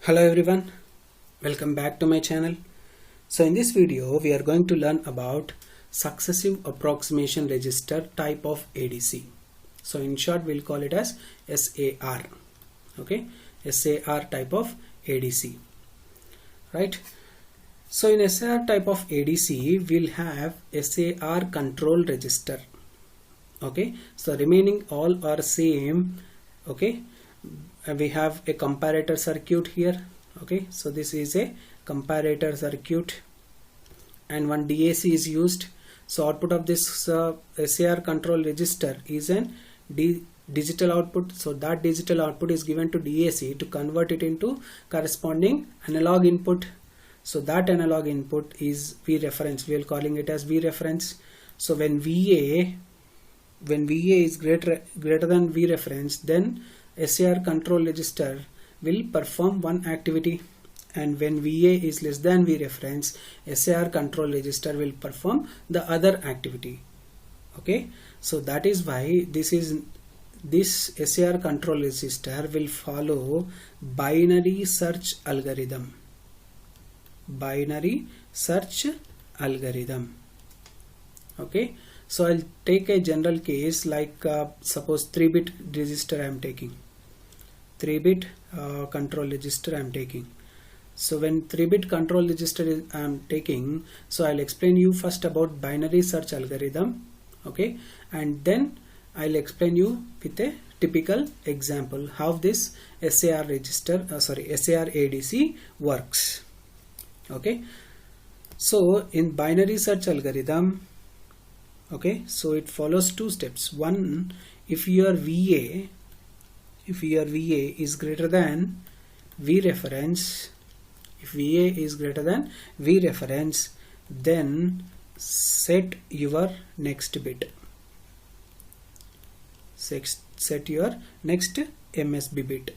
Hello everyone, welcome back to my channel. So in this video we are going to learn about Successive Approximation Resistor type of ADC. So in short we'll call it as SAR. Okay, SAR type of ADC, right? So in SAR type of ADC we'll have SAR control register. Okay, so remaining all are same. Okay, we have a comparator circuit here. Okay, so this is a comparator circuit and one DAC is used. So output of this SAR control register is an digital output. So that digital output is given to DAC to convert it into corresponding analog input. So that analog input is V reference. We are calling it as V reference. So when VA is greater than V reference, then SAR control register will perform one activity, and when VA is less than V reference, SAR control register will perform the other activity. Okay, so that is why this SAR control register will follow binary search algorithm. Okay, so I'll take a general case like suppose 3-bit register I am taking. 3-bit control register I am taking. So when 3-bit control register I am taking, so I'll explain you first about binary search algorithm. Okay, and then I'll explain you with a typical example how this SAR ADC works. Okay, so in binary search algorithm, okay, so it follows two steps. One, if your VA is greater than V reference, then set your next bit. Set your next MSB bit.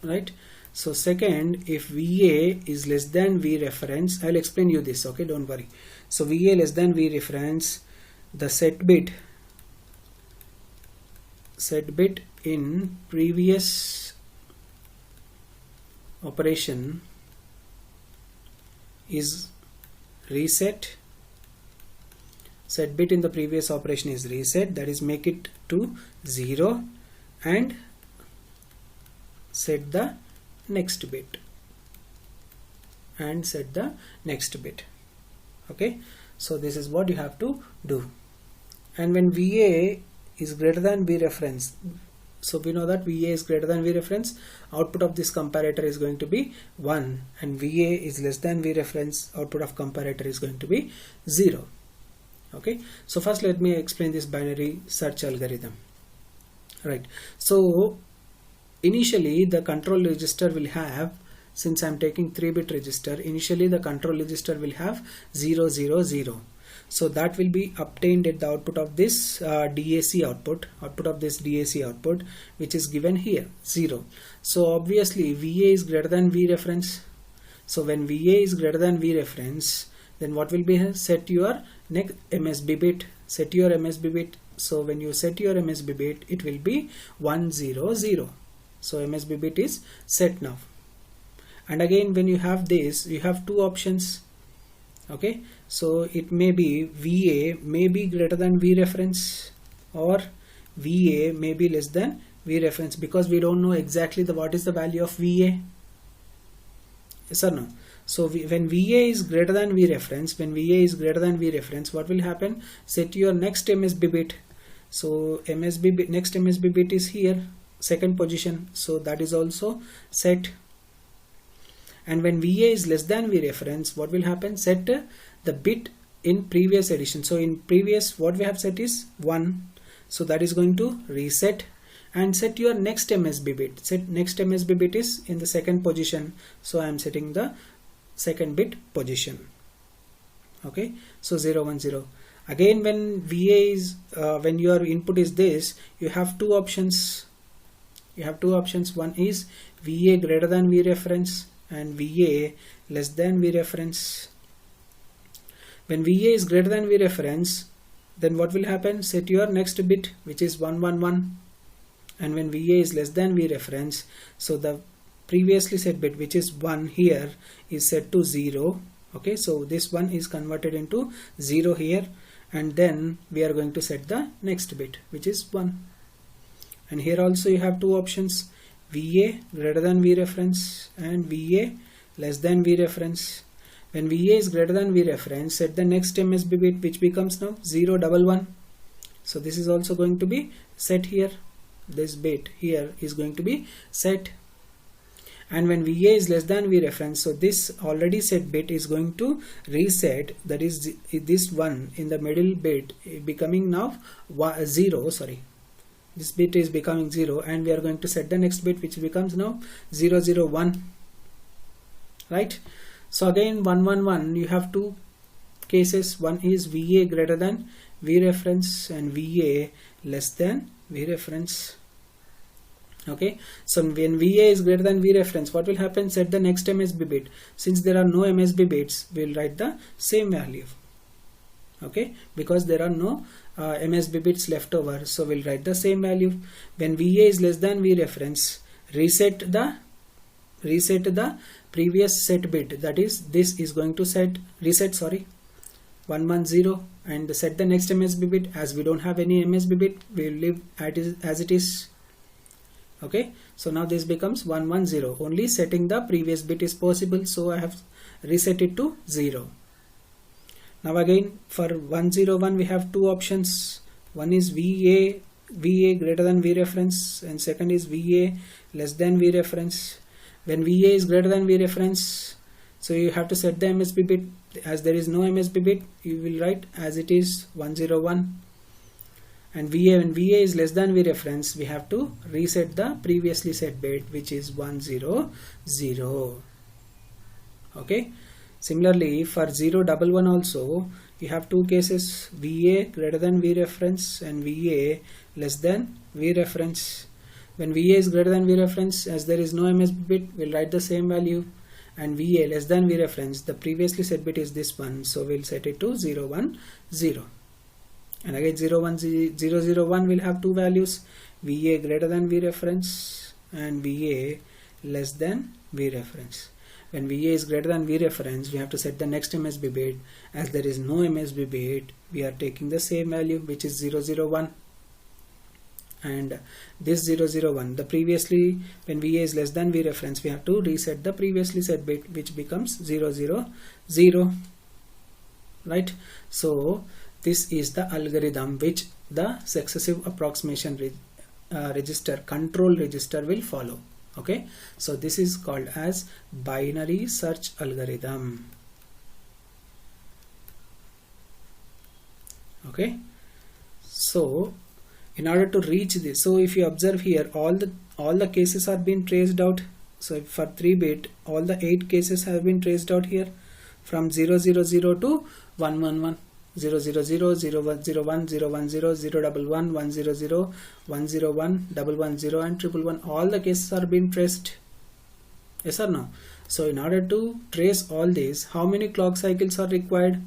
Right? So second, if VA is less than V reference, I'll explain you this, okay, don't worry. So VA less than V reference, the set bit in previous operation is reset. Set bit in the previous operation is reset, that is make it to 0 and set the next bit Okay, so this is what you have to do. And when VA is greater than V reference, so we know that VA is greater than V reference, output of this comparator is going to be 1, and VA is less than V reference, output of comparator is going to be 0. Okay, so first let me explain this binary search algorithm. Right, so initially the control register will have, since I am taking 3-bit register, initially the control register will have 0 0 0. So that will be obtained at the output of this DAC output, which is given here 0. So obviously VA is greater than V reference. So when VA is greater than V reference, then what will be here? Set your next MSB bit. So when you set your MSB bit, it will be 1 0 0. So MSB bit is set now. And again when you have this, you have two options. Okay, so it may be VA may be greater than V reference or VA may be less than V reference, because we don't know exactly what is the value of VA. Yes or no? So when VA is greater than V reference, what will happen? Set your next MSB bit. So next MSB bit is here, second position, so that is also set. And when VA is less than V reference, what will happen? Set the bit in previous edition. So in previous, what we have set is 1, so that is going to reset, and set your next MSB bit. Next MSB bit is in the second position, so I am setting the second bit position. Okay, so 0 1 0. Again when VA is when your input is this, you have two options. One is VA greater than V reference and VA less than V reference. When VA is greater than V reference, then what will happen? Set your next bit, which is 1 1 1, and when VA is less than V reference, so the previously set bit, which is 1 here, is set to 0. Okay, so this 1 is converted into 0 here, and then we are going to set the next bit, which is 1. And here also you have two options, VA greater than V reference and VA less than V reference. When VA is greater than V reference, set the next MSB bit, which becomes now 011. So this is also going to be set here. This bit here is going to be set. And when VA is less than V reference, so this already set bit is going to reset, that is this one in the middle bit becoming now 0, sorry. This bit is becoming 0, and we are going to set the next bit, which becomes now 001. Right? So again 111, you have two cases. One is VA greater than V reference and VA less than V reference. Okay, so when VA is greater than V reference, what will happen? Set the next MSB bit. Since there are no MSB bits, we will write the same value. Okay, because there are no MSB bits left over, so we'll write the same value. When VA is less than V reference, reset the previous set bit, that is this is going to reset 110, and set the next MSB bit. As we don't have any MSB bit, we will leave as it is. Okay, so now this becomes 110. Only setting the previous bit is possible, so I have reset it to 0. Now again for 101 we have two options. One is VA greater than V reference, and second is VA less than V reference. When VA is greater than V reference, so you have to set the MSB bit. As there is no MSB bit, you will write as it is 101. And when VA is less than V reference, we have to reset the previously set bit, which is 100. Okay. Similarly, for 011 also, you have two cases, VA greater than V reference and VA less than V reference. When VA is greater than V reference, as there is no MSB bit, we'll write the same value. And VA less than V reference, the previously set bit is this one, so we'll set it to 010. And again 001 will have two values, VA greater than V reference and VA less than V reference. When VA is greater than V reference, we have to set the next MSB bit. As there is no MSB bit, we are taking the same value, which is 001. And this 001, the previously, when VA is less than V reference, we have to reset the previously set bit, which becomes 000. Right? So this is the algorithm which the successive approximation register, control register, will follow. Okay, so this is called as binary search algorithm. Okay, so in order to reach this, so if you observe here, all the cases are being traced out. So for 3-bit, all the 8 cases have been traced out here from 000 to 111. 000, 0101, 010, 011, 100, 101, 110 and 111. All the cases are being traced. Yes or no? So in order to trace all these, how many clock cycles are required?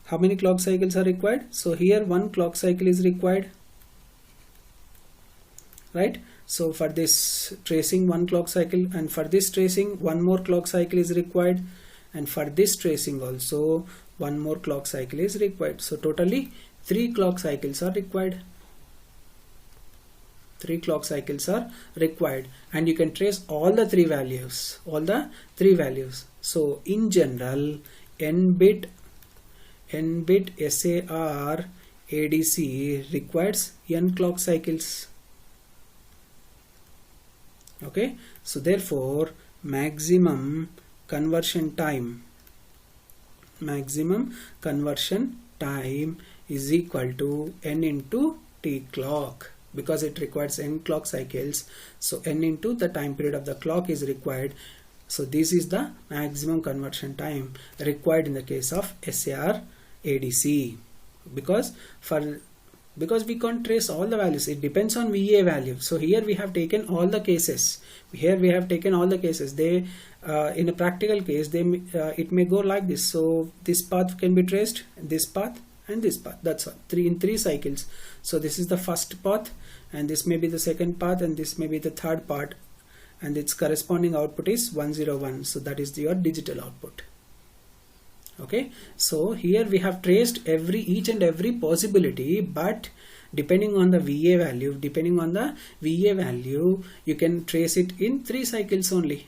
How many clock cycles are required? So here 1 clock cycle is required. Right? So for this tracing 1 clock cycle, and for this tracing 1 more clock cycle is required, and for this tracing also 1 more clock cycle is required. So totally 3 clock cycles are required. 3 clock cycles are required, and you can trace all the 3 values. So in general, n-bit SAR ADC requires n clock cycles. Okay, so therefore maximum conversion time is equal to n into t clock, because it requires n clock cycles, so n into the time period of the clock is required. So this is the maximum conversion time required in the case of SAR ADC, because we can't trace all the values. It depends on VA value. So here we have taken all the cases. They in a practical case, it may go like this. So this path can be traced, this path and this path. That's all. Three cycles. So this is the first path, and this may be the second path, and this may be the third path, and its corresponding output is 101. So that is your digital output. Okay, so here we have traced each and every possibility, but depending on the VA value, you can trace it in 3 cycles only.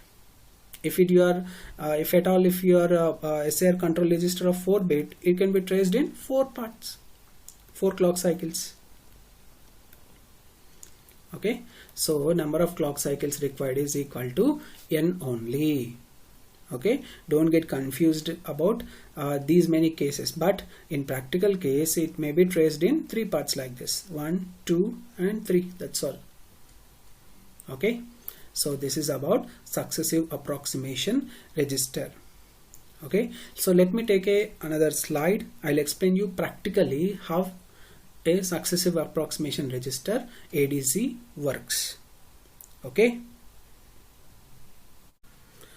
If your SAR control register of 4-bit, it can be traced in 4 parts, 4 clock cycles. Okay, so number of clock cycles required is equal to n only. Okay, don't get confused about these many cases, but in practical case it may be traced in 3 parts like this, 1, 2 and 3. That's all. Okay, so this is about successive approximation register. Okay, so let me take another slide. I'll explain you practically how a successive approximation register ADC works. Okay,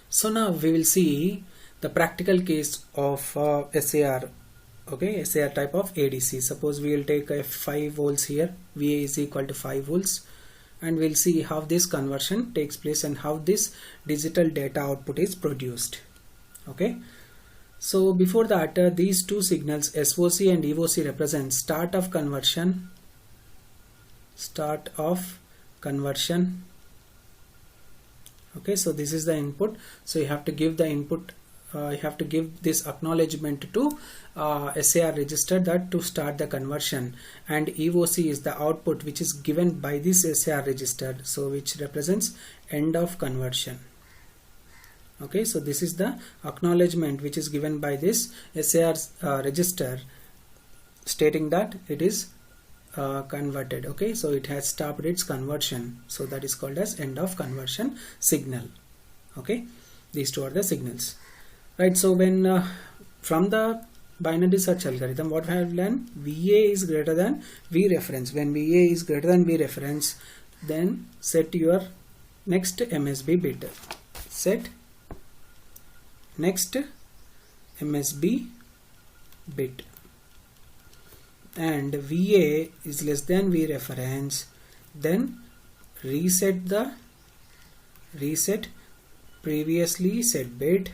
so now we will see the practical case of SAR. Okay, SAR type of ADC. Suppose we will take a 5 volts here, VA is equal to 5 volts, and we'll see how this conversion takes place and how this digital data output is produced. Okay, so before that, these two signals SOC and EOC represent start of conversion. Okay, so this is the input. So you have to give the input, you have to give this acknowledgement to SAR register that to start the conversion, and EOC is the output which is given by this SAR register, so which represents end of conversion. Okay, so this is the acknowledgement which is given by this SAR register stating that it is converted. Okay, so it has stopped its conversion, so that is called as end of conversion signal. Okay, these two are the signals, right? So when from the binary search algorithm, what I have learned, VA is greater than V reference. When VA is greater than V reference, then set your next MSB bit. Set next MSB bit, and VA is less than V reference, then reset previously set bit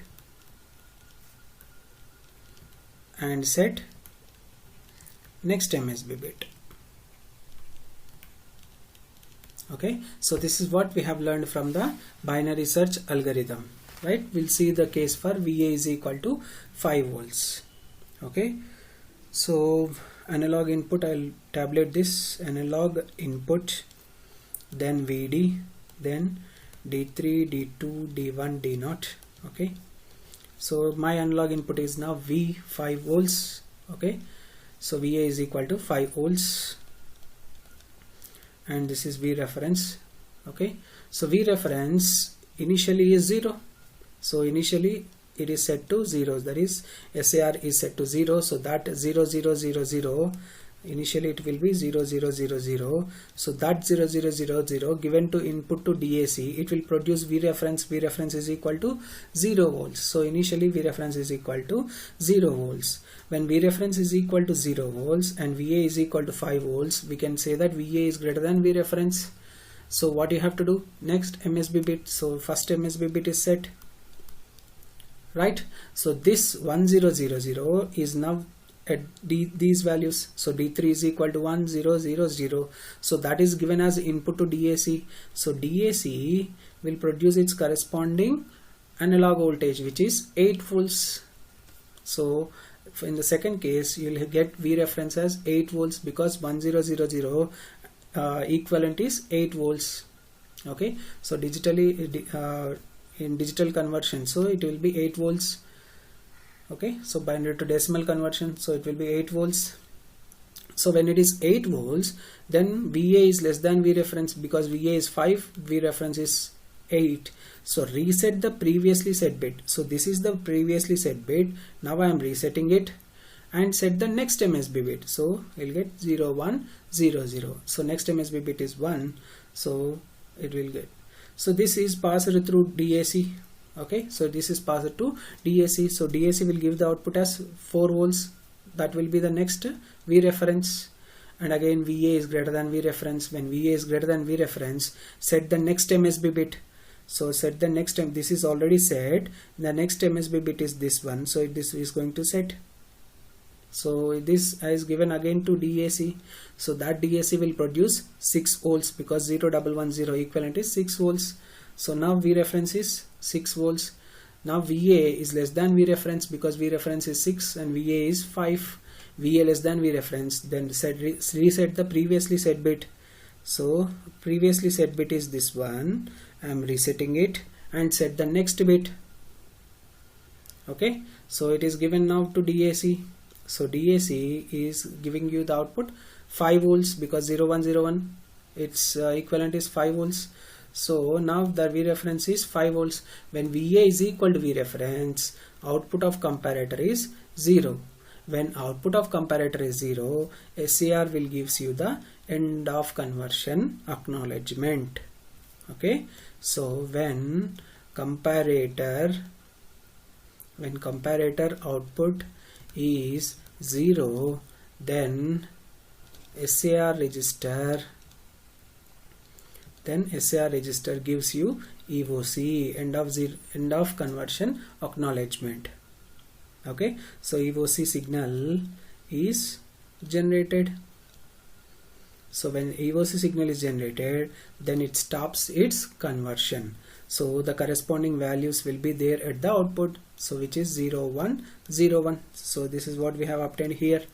and set next MSB bit. Okay, so this is what we have learned from the binary search algorithm, right? We'll see the case for VA is equal to 5 volts. Okay, so analog input, I'll tabulate this analog input, then VD, then D3, D2, D1, D0. Okay, so my analog input is now V 5 volts. Okay, so VA is equal to 5 volts, and this is V reference. Okay, so V reference initially is 0, so initially it is set to 0, that is SAR is set to 0, so that 0 0 0 0, initially it will be 0 0 0 0, so that 0 0 0 0 given to input to DAC, it will produce V reference. V reference is equal to 0 volts, so initially V reference is equal to 0 volts. When V reference is equal to 0 volts and VA is equal to 5 volts, we can say that VA is greater than V reference. So what you have to do, next MSB bit, so first MSB bit is set, right? So this 1000 is now at these values, so D3 is equal to 1000, so that is given as input to DAC. So DAC will produce its corresponding analog voltage, which is 8 volts. So in the second case, you will get V reference as 8 volts because 1000 equivalent is 8 volts. Okay, so digitally in digital conversion, so it will be 8 volts. Okay, so binary to decimal conversion, so it will be 8 volts. So when it is 8 volts, then VA is less than V reference because VA is 5, V reference is 8. So reset the previously set bit. So this is the previously set bit. Now I am resetting it and set the next MSB bit. So we'll get 0 1 0 0. So next MSB bit is 1. So it will get. So this is passed through DAC. Okay, so this is passed to DAC. So DAC will give the output as 4 volts. that will be the next V reference. And again VA is greater than V reference. When VA is greater than V reference, set the next MSB bit. So set the next this is already set. The next MSB bit is this one, so this is going to set. So this is given again to DAC. So that DAC will produce 6 volts because 0110 equivalent is 6 volts. So now V reference is 6 volts. Now VA is less than V reference because V reference is 6 and VA is 5. VA less than V reference, then reset the previously set bit. So previously set bit is this one. I am resetting it and set the next bit. Okay, so it is given now to DAC. So DAC is giving you the output 5 volts because 0101 its equivalent is 5 volts. So now the V reference is 5 volts. When VA is equal to V reference, output of comparator is 0. When output of comparator is 0, SAR will gives you the end of conversion acknowledgement. Okay, so when comparator output is 0, then SAR register gives you EOC, end of conversion acknowledgement. Okay, so EOC signal is generated. So when EOC signal is generated, then it stops its conversion. So the corresponding values will be there at the output, so which is 0101. So this is what we have obtained here,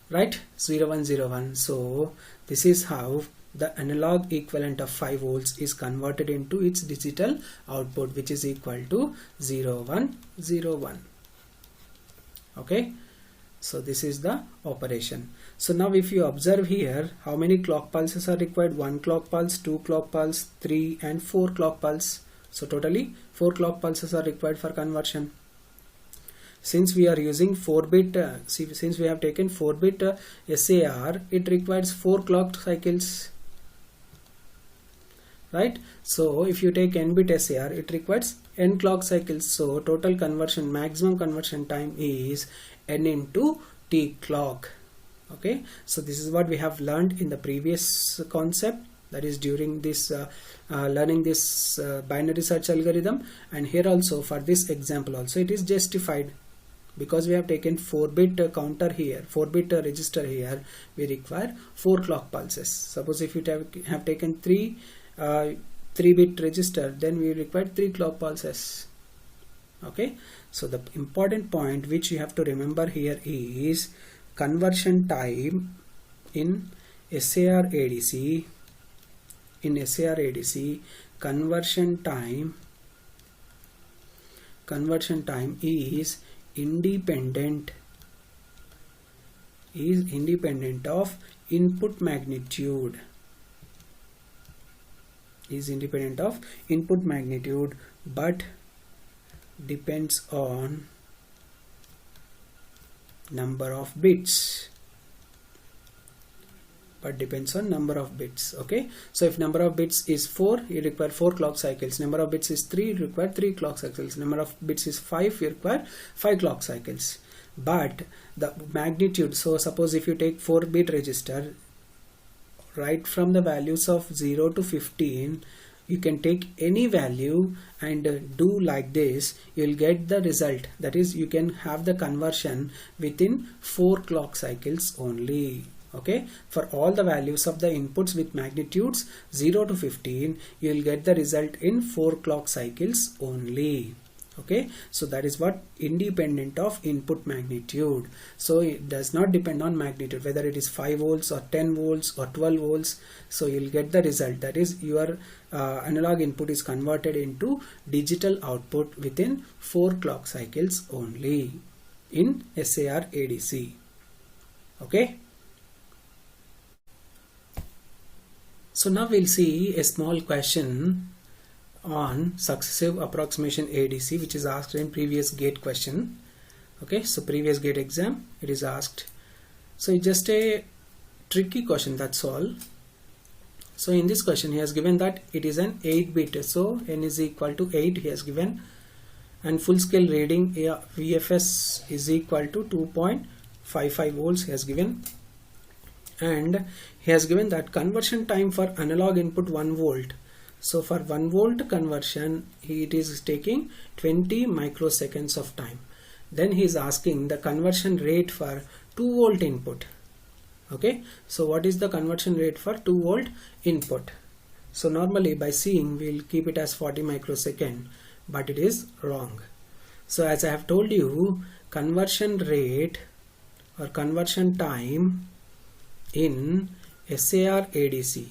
right? 0101. So this is how the analog equivalent of 5 volts is converted into its digital output, which is equal to 0101. Okay, so this is the operation. So now if you observe here, how many clock pulses are required? 1 clock pulse, 2 clock pulse, 3 and 4 clock pulse. So totally 4 clock pulses are required for conversion. Since we are using 4-bit, since we have taken 4-bit SAR, it requires 4 clock cycles, right? So if you take n-bit SAR, it requires n clock cycles. So total conversion, maximum conversion time is n into t clock. Okay, so this is what we have learned in the previous concept, that is during this learning this binary search algorithm, and here also for this example also it is justified because we have taken 4-bit counter here, 4-bit register here. We require 4 clock pulses. Suppose if you have taken 3-bit register, then we require 3 clock pulses. Okay, so the important point which you have to remember here is conversion time in SAR ADC. In SAR ADC, conversion time is independent of input magnitude. But depends on number of bits. Okay, so if number of bits is 4, you require 4 clock cycles. Number of bits is 3, you require 3 clock cycles. Number of bits is 5, you require 5 clock cycles. But the magnitude, so suppose if you take 4-bit register, right from the values of 0 to 15, you can take any value and do like this, you will get the result. That is, you can have the conversion within 4 clock cycles only. Okay, for all the values of the inputs with magnitudes 0 to 15, you will get the result in 4 clock cycles only. Okay, so that is what independent of input magnitude. So it does not depend on magnitude, whether it is 5 volts or 10 volts or 12 volts. So you will get the result, that is your analog input is converted into digital output within 4 clock cycles only in SAR ADC. Okay. So now we'll see a small question on successive approximation ADC, which is asked in previous gate question. Okay, so previous gate exam it is asked. So it's just a tricky question, that's all. So in this question he has given that it is an 8-bit, so n is equal to 8 he has given, and full scale reading VFS is equal to 2.5 55 volts he has given, and he has given that conversion time for analog input 1 volt. So for 1 volt conversion it is taking 20 microseconds of time. Then he is asking the conversion rate for 2 volt input. Okay, so what is the conversion rate for 2 volt input? So normally by seeing we'll keep it as 40 microsecond, but it is wrong. So as I have told you, conversion rate or conversion time in SAR ADC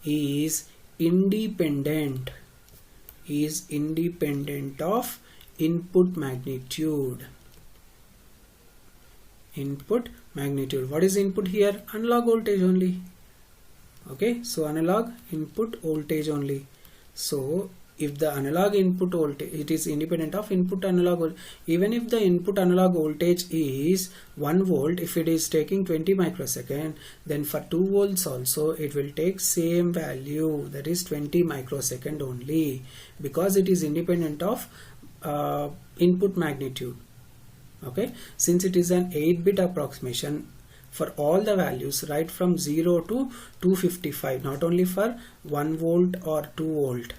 is independent of input magnitude. What is input here? Analog voltage only. Okay, so analog input voltage only. So if the analog input voltage, it is independent of input analog, even if the input analog voltage is 1 volt, if it is taking 20 microsecond, then for 2 volts also it will take same value, that is 20 microsecond only, because it is independent of input magnitude. Okay, since it is an 8-bit approximation, for all the values right from 0 to 255, not only for 1 volt or 2 volt.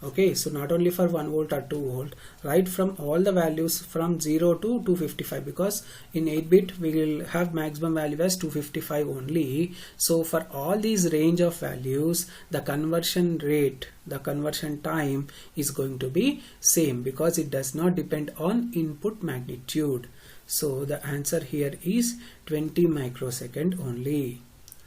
Okay, so not only for 1 volt or 2 volt, right from all the values from 0 to 255, because in 8-bit we will have maximum value as 255 only. So for all these range of values, the conversion rate, the conversion time is going to be same, because it does not depend on input magnitude. So the answer here is 20 microsecond only.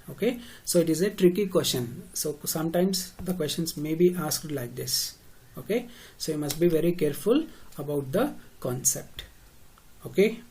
Okay, so it is a tricky question. So sometimes the questions may be asked like this. Okay, so you must be very careful about the concept. Okay.